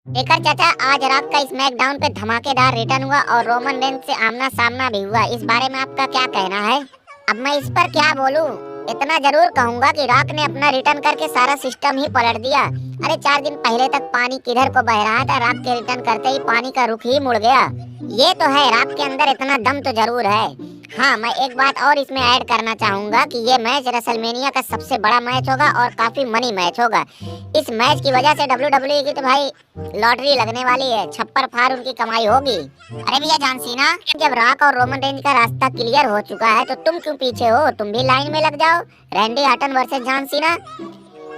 देखकर चाचा, आज रात का स्मैकडाउन पे धमाकेदार रिटर्न हुआ और रोमन रेंज से आमना सामना भी हुआ। इस बारे में आपका क्या कहना है? अब मैं इस पर क्या बोलूं? इतना जरूर कहूंगा कि रॉक ने अपना रिटर्न करके सारा सिस्टम ही पलट दिया। अरे 4 दिन पहले तक पानी किधर को बह रहा था, रॉक के रिटर्न करते ही पानी का रुख ही मुड़ गया। ये तो है, रॉक के अंदर इतना दम तो जरूर है। हाँ, मैं एक बात और इसमें ऐड करना चाहूंगा कि ये मैच रेसलमेनिया का सबसे बड़ा मैच होगा और काफी मनी मैच होगा। इस मैच की वजह से WWE की तो भाई लॉटरी लगने वाली है, छप्पर फाड़ उनकी कमाई होगी। अरे भैया जॉन सीना, जब रॉक और रोमन रेंज का रास्ता क्लियर हो चुका है तो तुम क्यों पीछे हो? तुम भी लाइन में लग जाओ। Randy Orton versus John Cena,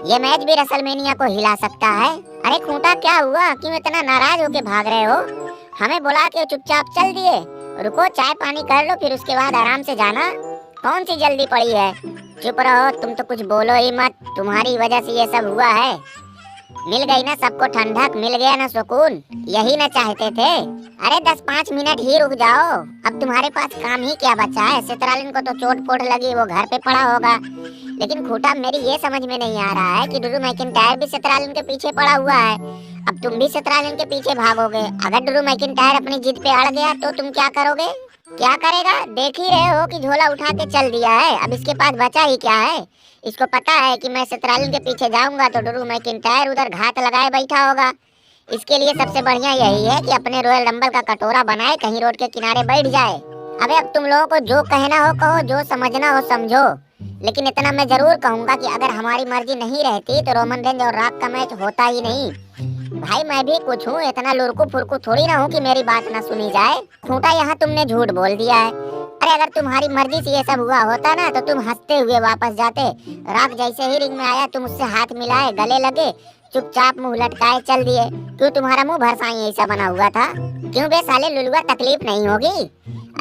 ये मैच भी रेसलमेनिया को हिला सकता है। अरे खूंटा, क्या हुआ? क्यों इतना नाराज होके भाग रहे हो? हमें बुला के चुपचाप चल दिए। रुको, चाय पानी कर लो, फिर उसके बाद आराम से जाना। कौन सी जल्दी पड़ी है? चुप रहो, तुम तो कुछ बोलो ही मत। तुम्हारी वजह से ये सब हुआ है। मिल गई ना सबको ठंडक, मिल गया ना सुकून, यही ना चाहते थे? अरे 10-5 मिनट ही रुक जाओ, अब तुम्हारे पास काम ही क्या बचा है? सेत्रालिन को तो चोट फोट लगी, वो घर पे पड़ा होगा। लेकिन खूटा, मेरी ये समझ में नहीं आ रहा है कि ड्रू मैकिंटायर भी सेत्रालिन के पीछे पड़ा हुआ है। अब तुम भी सेत्रालिन के पीछे भागोगे। अगर ड्रू मैकिंटायर अपनी जिद पे अड़ गया तो तुम क्या करोगे? क्या करेगा? देख ही रहे हो कि झोला उठा के चल दिया है। अब इसके पास बचा ही क्या है? इसको पता है कि मैं सेत्रालिन के पीछे जाऊंगा तो ड्रू मैकिंटायर उधर घात लगाए बैठा होगा। इसके लिए सबसे बढ़िया यही है कि अपने रॉयल रंबल का कटोरा बनाए, कहीं रोड के किनारे बैठ जाए। अबे अब तुम लोगों को जो कहना हो कहो, जो समझना हो समझो। लेकिन इतना मैं जरूर कहूंगा कि अगर हमारी मर्जी नहीं रहती तो रोमन रेंज और रॉक का मैच होता ही नहीं। भाई मैं भी कुछ हूँ, इतना लुरकू फुरकू थोड़ी ना हूँ कि मेरी बात ना सुनी जाए। खूंटा, यहाँ तुमने झूठ बोल दिया है। अरे अगर तुम्हारी मर्जी से ये सब हुआ होता ना तो तुम हंसते हुए वापस जाते। रॉक जैसे ही रिंग में आया, तुम उससे हाथ मिलाए, गले लगे, चुपचाप मुंह लटकाए चल दिए। क्यों, तुम्हारा मुंह भरसाई ऐसा बना हुआ था? क्यों बे साले लुलुआ, तकलीफ नहीं होगी?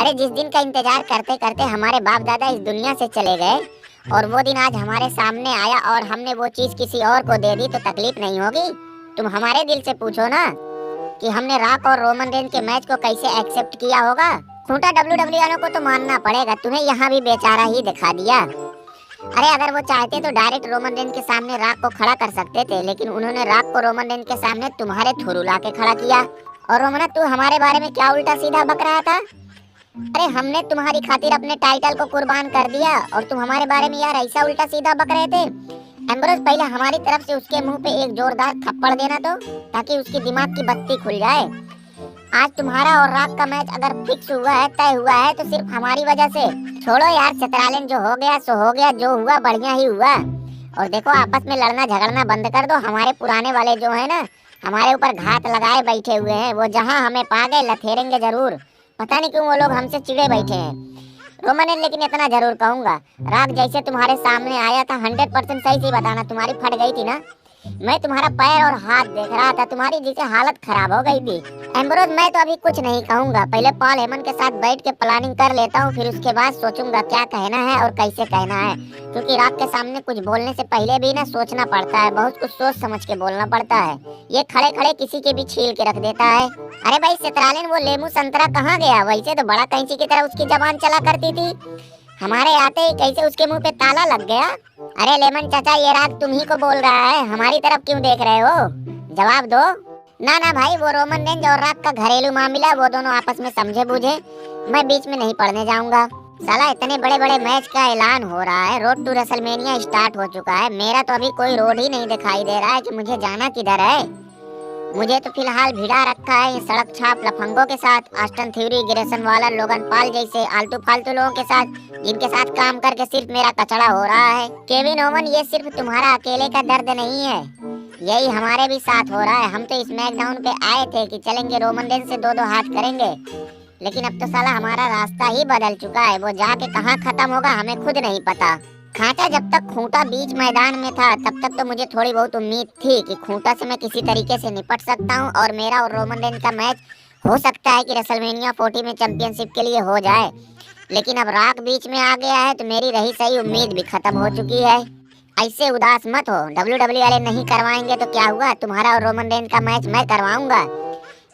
अरे जिस दिन का इंतजार करते करते हमारे बाप दादा इस दुनिया से चले गए और वो दिन आज हमारे सामने आया और हमने वो चीज किसी और को दे दी तो तकलीफ नहीं होगी? तुम हमारे दिल से पूछो ना कि हमने रॉक और रोमन रेंज के मैच को कैसे एक्सेप्ट किया होगा। खूंटा, WWE वालों को तो मानना पड़ेगा, तुम्हें यहाँ भी बेचारा ही दिखा दिया। अरे अगर वो चाहते तो डायरेक्ट रोमन रेंज के सामने रॉक को खड़ा कर सकते थे, लेकिन उन्होंने रॉक को रोमन रेंज के सामने तुम्हारे थ्रू ला के खड़ा किया। और रोमना, तू हमारे बारे में क्या उल्टा सीधा बक रहा था? अरे हमने तुम्हारी खातिर अपने टाइटल को कुर्बान कर दिया और तुम हमारे बारे में यार ऐसा उल्टा सीधा बक रहे थे। एम्ब्रोस, पहले हमारी तरफ से उसके मुंह पे एक जोरदार थप्पड़ देना तो, ताकि उसकी दिमाग की बत्ती खुल जाए। आज तुम्हारा और रॉक का मैच अगर फिक्स हुआ है, तय हुआ है, तो सिर्फ हमारी वजह से। छोड़ो यार सेत्रालिन, जो हो गया सो हो गया, जो हुआ बढ़िया ही हुआ। और देखो, आपस में लड़ना झगड़ना बंद कर दो। हमारे पुराने वाले जो है ना, हमारे ऊपर घात लगाए बैठे हुए हैं, वो जहाँ हमें पा गए लथेरेंगे जरूर। पता नहीं क्यों वो लोग हमसे चिढ़े बैठे हैं। रोमन, लेकिन इतना जरूर कहूंगा, रॉक जैसे तुम्हारे सामने आया था 100% सही से बताना, तुम्हारी फट गई थी ना? मैं तुम्हारा पैर और हाथ देख रहा था, तुम्हारी जैसे हालत खराब हो गई थी। एम्ब्रोस, मैं तो अभी कुछ नहीं कहूंगा, पहले पॉल हेमन के साथ बैठ के प्लानिंग कर लेता हूँ, फिर उसके बाद सोचूंगा क्या कहना है और कैसे कहना है। क्योंकि रॉक के सामने कुछ बोलने से पहले भी ना सोचना पड़ता है, बहुत कुछ सोच समझ के बोलना पड़ता है। ये खड़े खड़े किसी के भी छील के रख देता है। अरे भाई सेत्रालिन, वो लेमू संतरा कहाँ गया? वैसे तो बड़ा कैंची की तरह उसकी जबान चला करती थी, हमारे आते ही कैसे उसके मुंह पे ताला लग गया। अरे लेमन चाचा, ये रॉक तुम ही को बोल रहा है, हमारी तरफ क्यों देख रहे हो? जवाब दो। ना ना भाई, वो रोमन रेंज और रॉक का घरेलू मामला, वो दोनों आपस में समझे बूझे, मैं बीच में नहीं पड़ने जाऊंगा। साला इतने बड़े बड़े मैच का ऐलान हो रहा है, रोड टू रेसलमेनिया स्टार्ट हो चुका है, मेरा तो अभी कोई रोड ही नहीं दिखाई दे रहा है कि मुझे जाना किधर है। मुझे तो फिलहाल भिड़ा रखा है ये सड़क छाप लफंगों के साथ, ऑस्टिन थ्योरी, ग्रेसन वालर, लोगन पॉल जैसे आलतू फालतू लोगों के साथ, जिनके साथ काम करके सिर्फ मेरा कचड़ा हो रहा है। केविन ओवन, ये सिर्फ तुम्हारा अकेले का दर्द नहीं है, यही हमारे भी साथ हो रहा है। हम तो स्मैकडाउन पे आए थे कि चलेंगे रोमन रेंज से दो दो हाथ करेंगे, लेकिन अब तो साला हमारा रास्ता ही बदल चुका है। वो जाके कहाँ खत्म होगा हमें खुद नहीं पता। खांचा, जब तक खूंटा बीच मैदान में था तब तक तो मुझे थोड़ी बहुत उम्मीद थी कि खूंटा से मैं किसी तरीके से निपट सकता हूं और मेरा और रोमन रेंज का मैच हो सकता है कि रेसलमेनिया 40 में चैंपियनशिप के लिए हो जाए। लेकिन अब रॉक बीच में आ गया है तो मेरी रही सही उम्मीद भी खत्म हो चुकी है। ऐसे उदास मत हो, WWE वाले नहीं करवाएंगे तो क्या हुआ, तुम्हारा और रोमन रेंज का मैच मैं करवाऊंगा।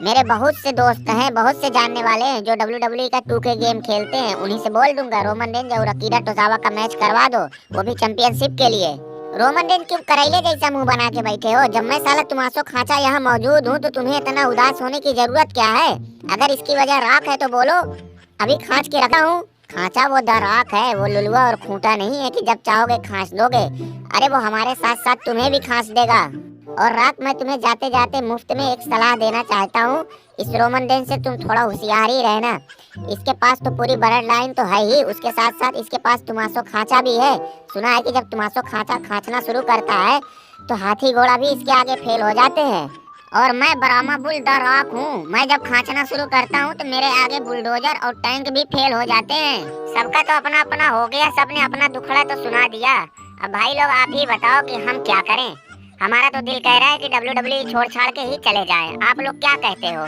मेरे बहुत से दोस्त हैं, बहुत से जानने वाले हैं जो WWE का 2K गेम खेलते हैं, उन्हीं से बोल दूंगा रोमन रेंज और अकीरा टोजावा का मैच करवा दो, वो भी चैंपियनशिप के लिए। रोमन रेंज क्यों करेले जैसा मुंह बना के बैठे हो? जब मैं साला तुमासो खांचा यहाँ मौजूद हूँ तो तुम्हें इतना उदास होने की जरूरत क्या है? अगर इसकी वजह राख है तो बोलो, अभी खांच के रखा हूँ। खांचा वो राख है, वो लुलुआ और खूंटा नहीं है कि जब चाहोगे खांच दोगे। अरे वो हमारे साथ साथ तुम्हें भी खांच देगा। और राख, मैं तुम्हें जाते जाते मुफ्त में एक सलाह देना चाहता हूँ, इस रोमन रेंज से तुम थोड़ा होशियार ही रहना। इसके पास तो पूरी ब्लड लाइन तो है ही, उसके साथ साथ इसके पास तुमासो खांचा भी है। सुना है कि जब तुमासो खांचा खांचना शुरू करता है तो हाथी घोड़ा भी इसके आगे फेल हो जाते हैं। और मैं ब्राह्मा बुल द रॉक हूँ, मैं जब खांचना शुरू करता हूँ तो मेरे आगे बुलडोजर और टैंक भी फेल हो जाते हैं। सबका तो अपना अपना हो गया, सबने अपना दुखड़ा तो सुना दिया। अब भाई लोग आप ही बताओ कि हम क्या करें? हमारा तो दिल कह रहा है कि WWE छोड़ छाड़ के ही चले जाएं। आप लोग क्या कहते हो?